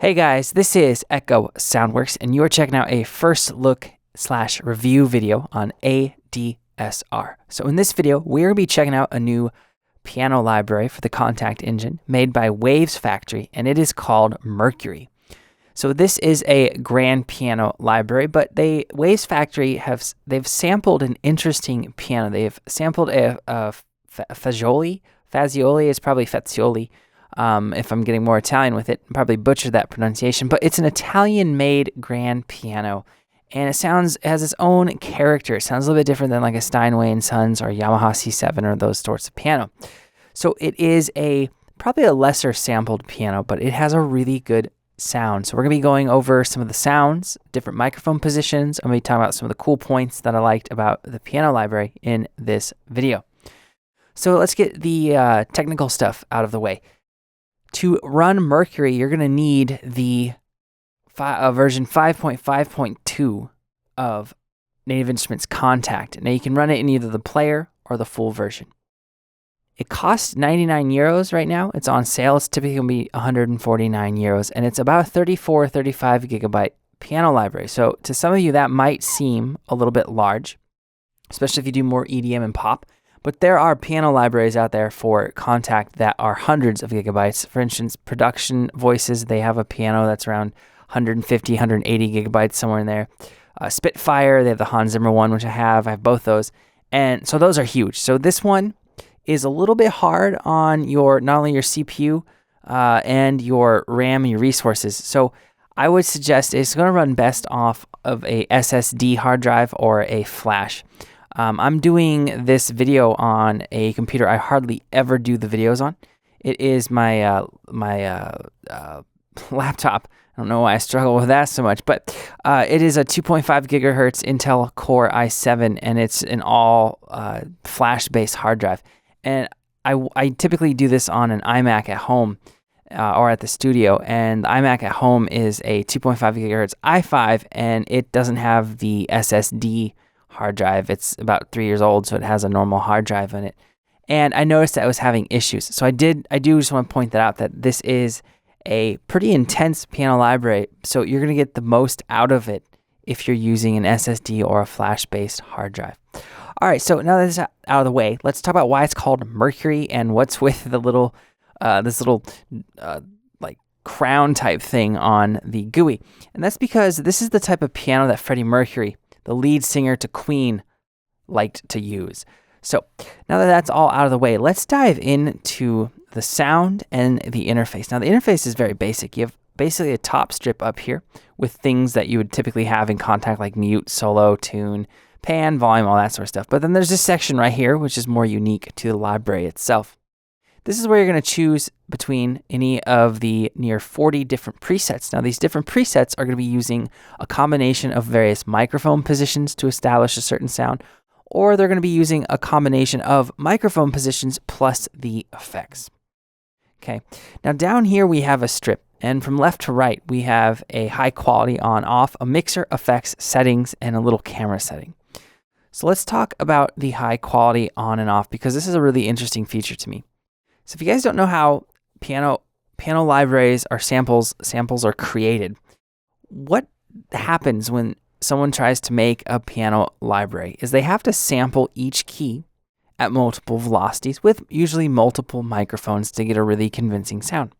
Hey guys, this is Echo Soundworks, and you're checking out a first look / review video on ADSR. So in this video, we're going to be checking out a new piano library for the Kontakt engine made by Wavesfactory, and it is called Mercury. So this is a grand piano library, but Wavesfactory they've sampled an interesting piano. They've sampled a Fazioli. It's probably Fazioli. If I'm getting more Italian with it, probably butchered that pronunciation, but it's an Italian-made grand piano, and it has its own character. It sounds a little bit different than like a Steinway & Sons or Yamaha C7 or those sorts of piano. So it is probably a lesser sampled piano, but it has a really good sound. So we're going to be going over some of the sounds, different microphone positions. I'm going to be talking about some of the cool points that I liked about the piano library in this video. So let's get the technical stuff out of the way. To run Mercury, you're going to need the version 5.5.2 of Native Instruments Kontakt. Now you can run it in either the player or the full version. It costs 99 euros right now. It's on sale. It's typically going to be 149 euros, and it's about a 35 gigabyte piano library. So to some of you, that might seem a little bit large, especially if you do more EDM and pop. But there are piano libraries out there for Kontakt that are hundreds of gigabytes. For instance, Production Voices, they have a piano that's around 150, 180 gigabytes, somewhere in there. Spitfire, they have the Hans Zimmer one, which I have. I have both those. And so those are huge. So this one is a little bit hard on not only your CPU and your RAM and your resources. So I would suggest it's going to run best off of a SSD hard drive or a flash. I'm doing this video on a computer I hardly ever do the videos on. It is my laptop. I don't know why I struggle with that so much, but it is a 2.5 gigahertz Intel Core i7, and it's an all flash-based hard drive. And I typically do this on an iMac at home or at the studio, and the iMac at home is a 2.5 gigahertz i5, and it doesn't have the SSD hard drive. It's about 3 years old, so it has a normal hard drive in it. And I noticed that I was having issues. So I do just want to point that out, that this is a pretty intense piano library. So you're going to get the most out of it if you're using an SSD or a flash-based hard drive. All right, so now that it's out of the way, let's talk about why it's called Mercury and what's with the little, like crown type thing on the GUI. And that's because this is the type of piano that Freddie Mercury, the lead singer to Queen, liked to use. So now that that's all out of the way, let's dive into the sound and the interface. Now the interface is very basic. You have basically a top strip up here with things that you would typically have in Kontakt, like mute, solo, tune, pan, volume, all that sort of stuff. But then there's this section right here, which is more unique to the library itself. This is where you're going to choose between any of the near 40 different presets. Now, these different presets are going to be using a combination of various microphone positions to establish a certain sound, or they're going to be using a combination of microphone positions plus the effects. Okay, now down here we have a strip, and from left to right we have a high quality on off, a mixer, effects, settings, and a little camera setting. So let's talk about the high quality on and off, because this is a really interesting feature to me. So if you guys don't know how piano libraries or samples are created, what happens when someone tries to make a piano library is they have to sample each key at multiple velocities with usually multiple microphones to get a really convincing sound.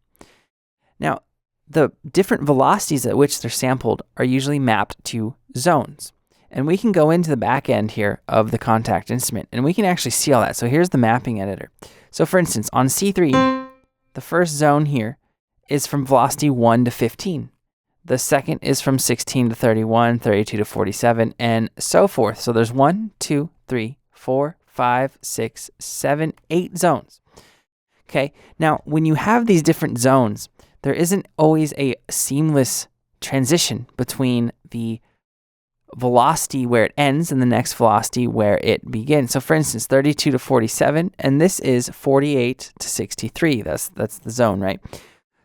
Now, the different velocities at which they're sampled are usually mapped to zones. And we can go into the back end here of the Kontakt instrument, and we can actually see all that. So here's the mapping editor. So for instance, on C3, the first zone here is from velocity 1 to 15. The second is from 16 to 31, 32 to 47, and so forth. So there's 1, 2, 3, 4, 5, 6, 7, 8 zones. Okay, now when you have these different zones, there isn't always a seamless transition between the velocity where it ends and the next velocity where it begins. So for instance, 32 to 47, and this is 48 to 63. That's the zone, right?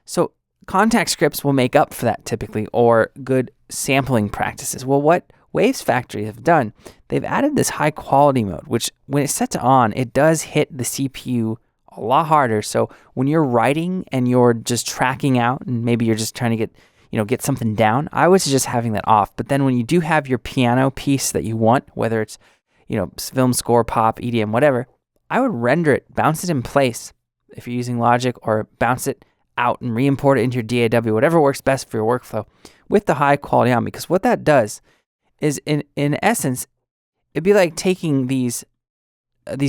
So Kontakt scripts will make up for that typically, or good sampling practices. Well, what Wavesfactory have done, they've added this high quality mode, which when it's set to on, it does hit the CPU a lot harder. So when you're writing and you're just tracking out, and maybe you're just trying to get something down, I would suggest having that off. But then when you do have your piano piece that you want, whether it's, film score, pop, EDM, whatever, I would render it, bounce it in place if you're using Logic, or bounce it out and re-import it into your DAW, whatever works best for your workflow, with the high quality on. Because what that does is, in essence, it'd be like taking these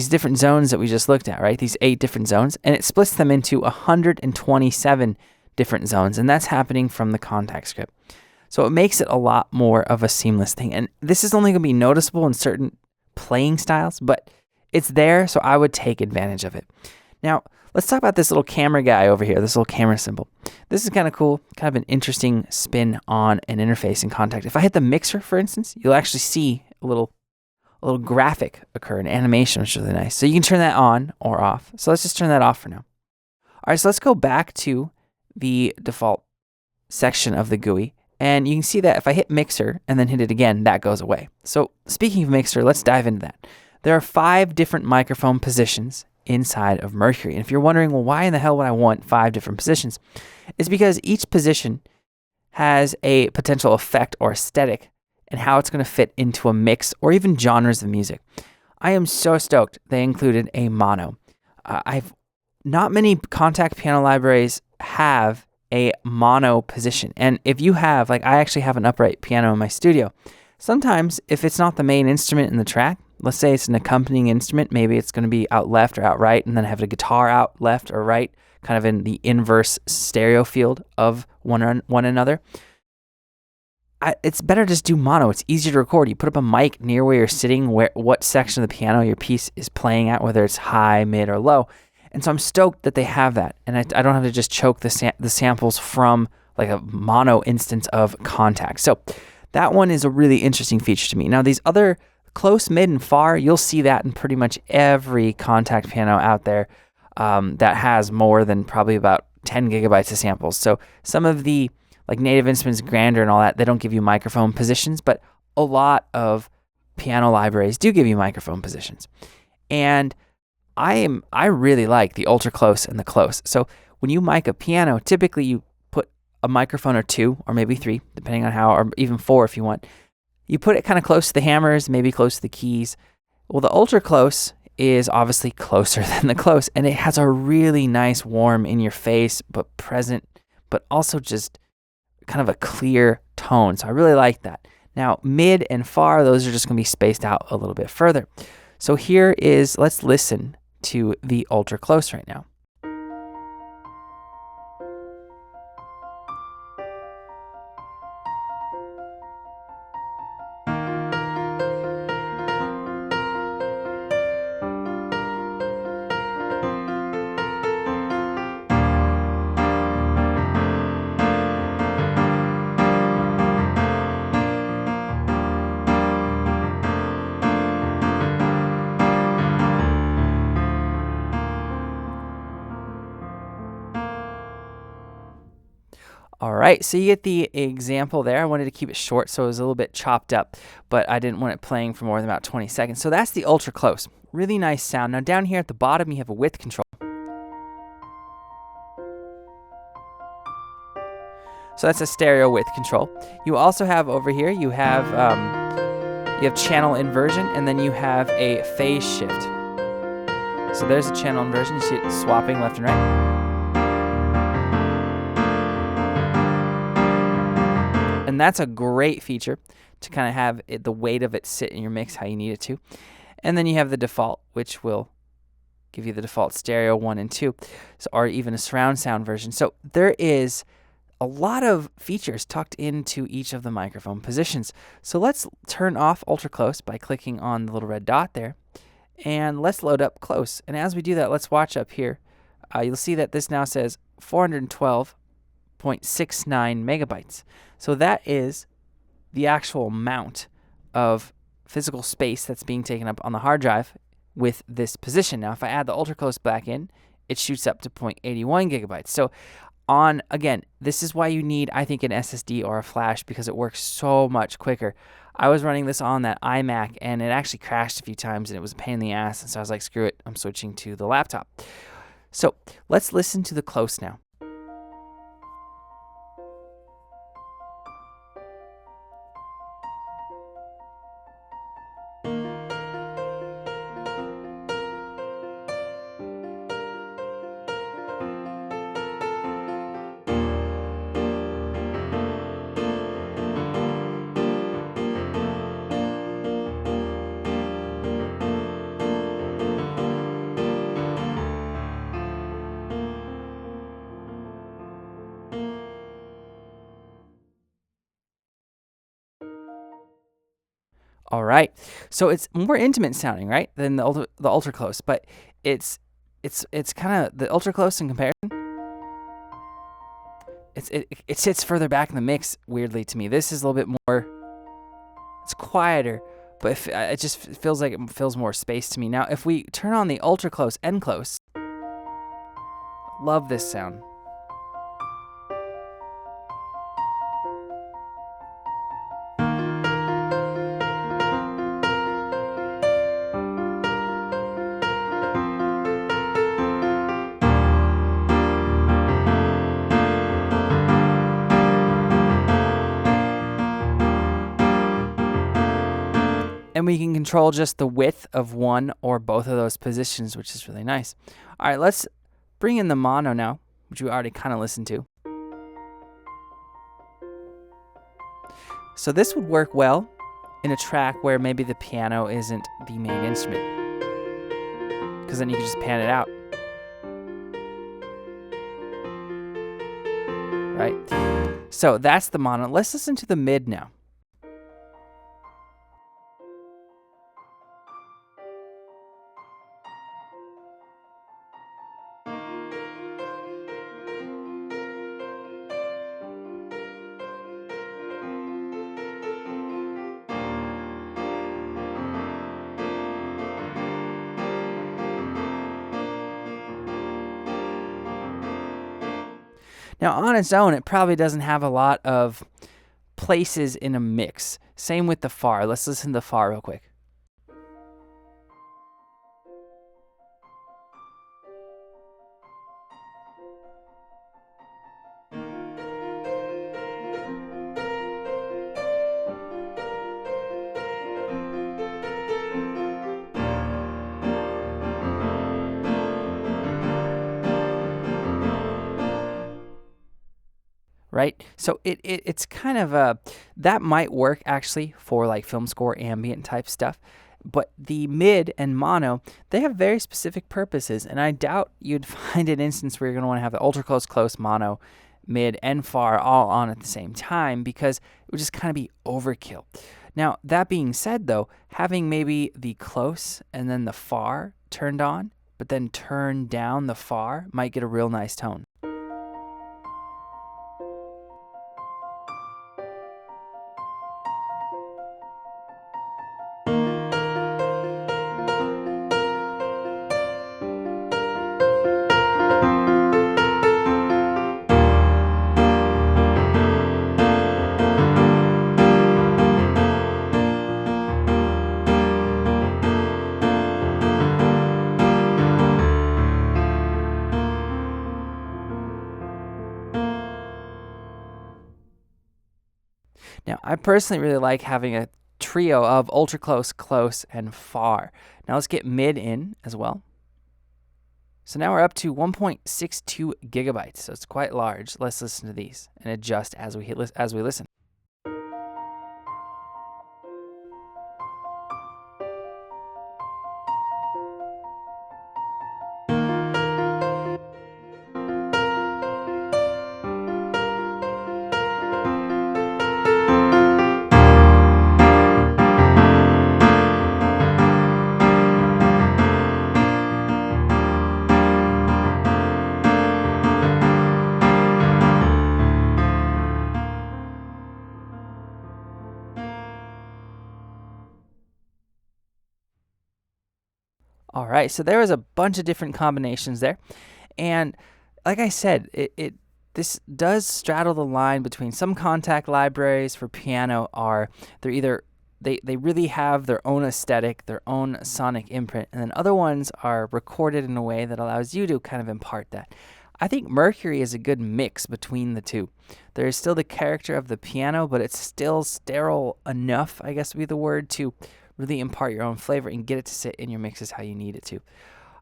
different zones that we just looked at, right? These 8 different zones, and it splits them into 127 different zones, and that's happening from the Kontakt script. So it makes it a lot more of a seamless thing. And this is only going to be noticeable in certain playing styles, but it's there, so I would take advantage of it. Now, let's talk about this little camera guy over here, this little camera symbol. This is kind of cool, kind of an interesting spin on an interface in Kontakt. If I hit the mixer, for instance, you'll actually see a little graphic occur, an animation, which is really nice. So you can turn that on or off. So let's just turn that off for now. All right, so let's go back to the default section of the GUI. And you can see that if I hit mixer and then hit it again, that goes away. So speaking of mixer, let's dive into that. There are 5 different microphone positions inside of Mercury. And if you're wondering, well, why in the hell would I want 5 different positions? It's because each position has a potential effect or aesthetic and how it's going to fit into a mix or even genres of music. I am so stoked they included a mono. Not many Kontakt piano libraries have a mono position. And if you have, like, I actually have an upright piano in my studio. Sometimes if it's not the main instrument in the track, let's say it's an accompanying instrument, maybe it's going to be out left or out right, and then have a guitar out left or right, kind of in the inverse stereo field of one another. It's better to just do mono. It's easier to record. You put up a mic near where you're sitting, what section of the piano your piece is playing at, whether it's high, mid, or low. And so I'm stoked that they have that. And I don't have to just choke the samples from like a mono instance of Kontakt. So that one is a really interesting feature to me. Now, these other close, mid, and far, you'll see that in pretty much every Kontakt piano out there that has more than probably about 10 gigabytes of samples. So some of the like Native Instruments, Grander, and all that, they don't give you microphone positions, but a lot of piano libraries do give you microphone positions. And I really like the ultra close and the close. So when you mic a piano, typically you put a microphone or 2, or maybe 3, depending on how, or even 4 if you want. You put it kind of close to the hammers, maybe close to the keys. Well, the ultra close is obviously closer than the close, and it has a really nice warm in your face, but present, but also just kind of a clear tone. So I really like that. Now, mid and far, those are just going to be spaced out a little bit further. So let's listen to the ultra close right now. All right, so you get the example there. I wanted to keep it short, so it was a little bit chopped up, but I didn't want it playing for more than about 20 seconds. So that's the ultra close. Really nice sound. Now down here at the bottom, you have a width control. So that's a stereo width control. You also have over here, you have channel inversion, and then you have a phase shift. So there's a channel inversion. You see it swapping left and right. And that's a great feature to kind of have the weight of it sit in your mix how you need it to. And then you have the default, which will give you the default stereo 1 and 2, or even a surround sound version. So there is a lot of features tucked into each of the microphone positions. So let's turn off ultra close by clicking on the little red dot there. And let's load up close. And as we do that, let's watch up here. You'll see that this now says 412.69 megabytes. So that is the actual amount of physical space that's being taken up on the hard drive with this position. Now, if I add the ultra close back in, it shoots up to 0.81 gigabytes. So again, this is why you need, I think, an SSD or a flash, because it works so much quicker. I was running this on that iMac, and it actually crashed a few times, and it was a pain in the ass. And so I was like, screw it, I'm switching to the laptop. So let's listen to the close now. All right, so it's more intimate sounding, right, than the ultra close, but it's kind of the ultra close in comparison. It sits further back in the mix weirdly to me. This is a little bit more. It's quieter, but it just feels like it fills more space to me. Now, if we turn on the ultra close and close, love this sound. And we can control just the width of one or both of those positions, which is really nice. All right, let's bring in the mono now, which we already kind of listened to. So this would work well in a track where maybe the piano isn't the main instrument, because then you can just pan it out. Right? So that's the mono. Let's listen to the mid now. Now, on its own, it probably doesn't have a lot of places in a mix. Same with the far. Let's listen to the far real quick. Right? So it's kind of that might work actually for like film score ambient type stuff, but the mid and mono, they have very specific purposes, and I doubt you'd find an instance where you're going to want to have the ultra close, mono, mid, and far all on at the same time, because it would just kind of be overkill. Now, that being said though, having maybe the close and then the far turned on, but then turn down the far might get a real nice tone. Now, I personally really like having a trio of ultra close, and far. Now let's get mid in as well. So now we're up to 1.62 gigabytes, so it's quite large. Let's listen to these and adjust as we listen. All right, so there was a bunch of different combinations there, and like I said, this does straddle the line between some Kontakt libraries for piano they're either they really have their own aesthetic, their own sonic imprint, and then other ones are recorded in a way that allows you to kind of impart that. I think Mercury is a good mix between the two. There is still the character of the piano, but it's still sterile enough, I guess would be the word, to really impart your own flavor and get it to sit in your mixes how you need it to.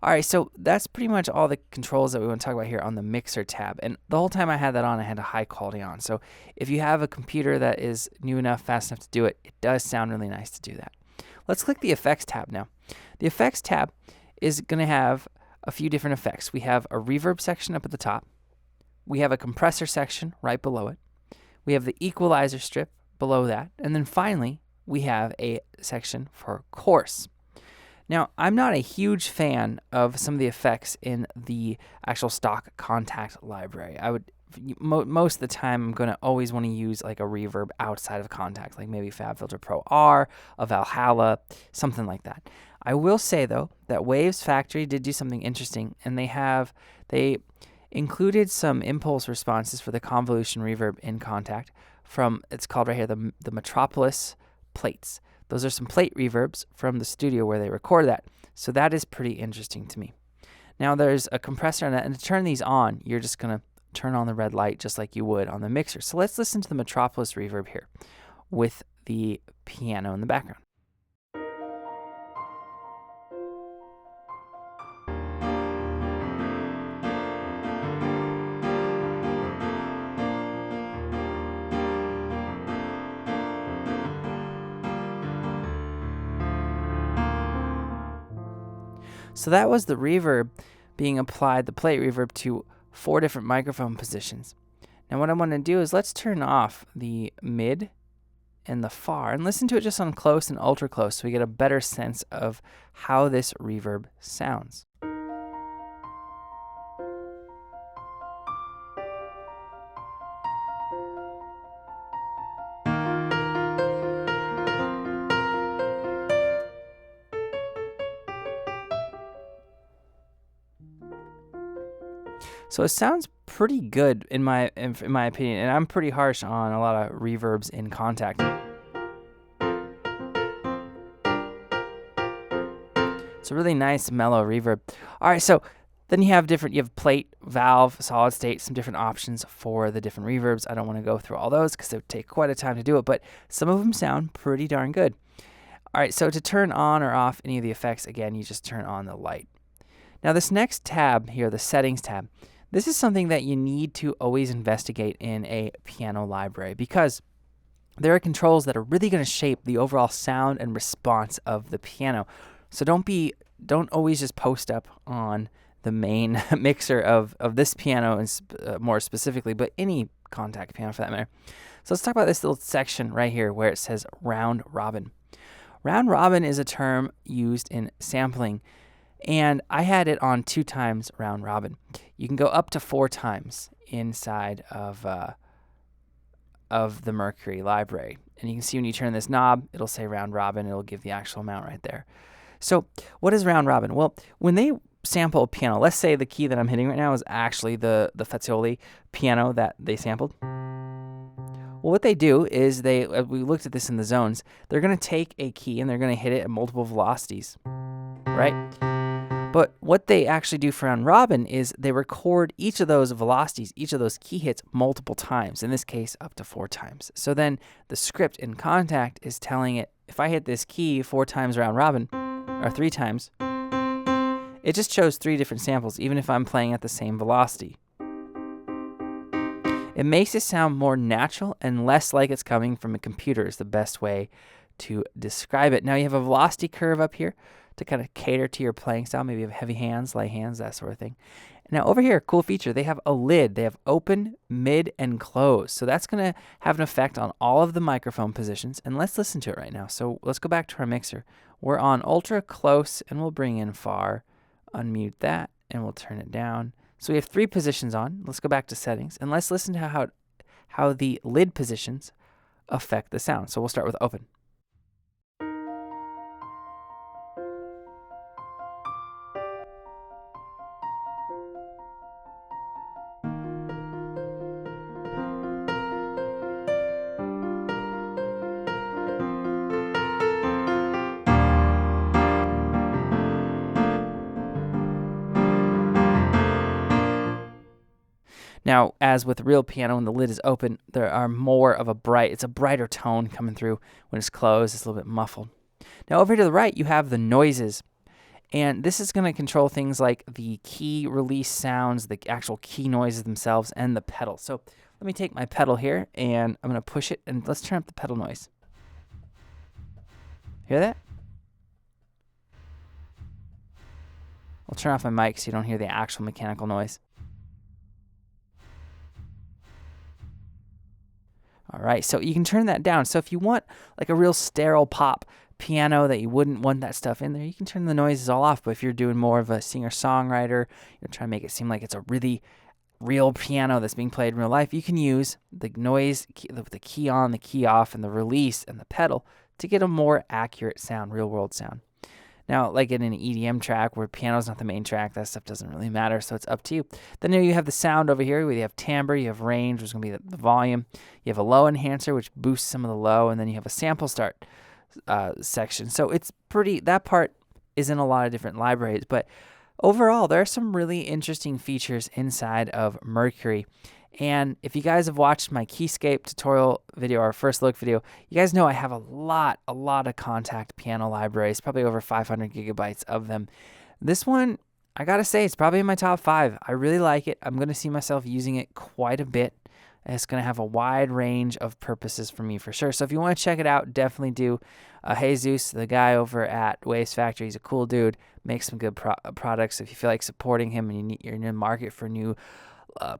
All right, so that's pretty much all the controls that we want to talk about here on the mixer tab. And the whole time I had that on, I had a high quality on. So if you have a computer that is new enough, fast enough to do it, it does sound really nice to do that. Let's click the effects tab now. The effects tab is going to have a few different effects. We have a reverb section up at the top. We have a compressor section right below it. We have the equalizer strip below that. And then finally, we have a section for chorus. Now, I'm not a huge fan of some of the effects in the actual stock Kontakt library. I would most of the time I'm going to always want to use like a reverb outside of Kontakt, like maybe FabFilter Pro R, a Valhalla, something like that. I will say though that Wavesfactory did do something interesting, and they included some impulse responses for the convolution reverb in Kontakt from, it's called right here, the Metropolis plates. Those are some plate reverbs from the studio where they record that. So that is pretty interesting to me. Now there's a compressor on that, and to turn these on, you're just going to turn on the red light just like you would on the mixer. So let's listen to the Metropolis reverb here with the piano in the background. So that was the reverb being applied, the plate reverb, to 4 different microphone positions. Now what I want to do is let's turn off the mid and the far and listen to it just on close and ultra close so we get a better sense of how this reverb sounds. So it sounds pretty good in my opinion, and I'm pretty harsh on a lot of reverbs in Kontakt. It's a really nice mellow reverb. All right, so then you have plate, valve, solid state, some different options for the different reverbs. I don't want to go through all those because it would take quite a time to do it, but some of them sound pretty darn good. All right, so to turn on or off any of the effects, again, you just turn on the light. Now this next tab here, the settings tab, this is something that you need to always investigate in a piano library because there are controls that are really going to shape the overall sound and response of the piano. So don't always just post up on the main mixer of this piano, and more specifically, but any Kontakt piano for that matter. So let's talk about this little section right here where it says round robin. Round robin is a term used in sampling, and I had it on 2 times round robin. You can go up to 4 times inside of the Mercury library. And you can see when you turn this knob, it'll say round robin. It'll give the actual amount right there. So what is round robin? Well, when they sample a piano, let's say the key that I'm hitting right now is actually the Fazioli piano that they sampled. Well, what they do is we looked at this in the zones, they're going to take a key and they're going to hit it at multiple velocities, right? But what they actually do for round robin is they record each of those velocities, each of those key hits multiple times, in this case up to 4 times. So then the script in Kontakt is telling it, if I hit this key 4 times round robin, or 3 times, it just shows 3 different samples, even if I'm playing at the same velocity. It makes it sound more natural and less like it's coming from a computer is the best way to describe it. Now you have a velocity curve up here to kind of cater to your playing style. Maybe you have heavy hands, light hands, that sort of thing. Now over here, cool feature, they have a lid. They have open, mid, and close. So that's going to have an effect on all of the microphone positions. And let's listen to it right now. So let's go back to our mixer. We're on ultra close, and we'll bring in far, unmute that, and we'll turn it down. So we have 3 positions on. Let's go back to settings, and let's listen to how the lid positions affect the sound. So we'll start with open. Now, as with real piano, when the lid is open, there are more of it's a brighter tone coming through. When it's closed, it's a little bit muffled. Now, over to the right, you have the noises. And this is going to control things like the key release sounds, the actual key noises themselves, and the pedal. So let me take my pedal here, and I'm going to push it, and let's turn up the pedal noise. Hear that? I'll turn off my mic so you don't hear the actual mechanical noise. All right, so you can turn that down. So if you want like a real sterile pop piano that you wouldn't want that stuff in there, you can turn the noises all off. But if you're doing more of a singer-songwriter, you're trying to make it seem like it's a really real piano that's being played in real life, you can use the noise, the key on, the key off, and the release and the pedal to get a more accurate sound, real-world sound. Now, like in an EDM track where piano's not the main track, that stuff doesn't really matter, so it's up to you. Then here you have the sound over here. You have timbre, you have range, which is going to be the volume. You have a low enhancer, which boosts some of the low, and then you have a sample start section. So it's that part is in a lot of different libraries, but overall, there are some really interesting features inside of Mercury. And if you guys have watched my Keyscape tutorial video, or first look video, you guys know I have a lot of Kontakt piano libraries, probably over 500 gigabytes of them. This one, I gotta say, it's probably in my top 5. I really like it. I'm gonna see myself using it quite a bit. It's gonna have a wide range of purposes for me for sure. So if you want to check it out, definitely do. Jesus, the guy over at Wavesfactory, he's a cool dude, makes some good products. If you feel like supporting him and you're in the market for a new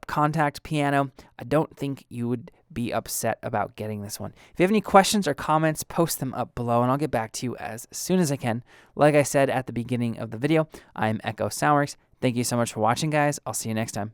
Kontakt piano, I don't think you would be upset about getting this one. If you have any questions or comments, post them up below and I'll get back to you as soon as I can. Like I said at the beginning of the video, I'm Echo Soundworks. Thank you so much for watching, guys. I'll see you next time.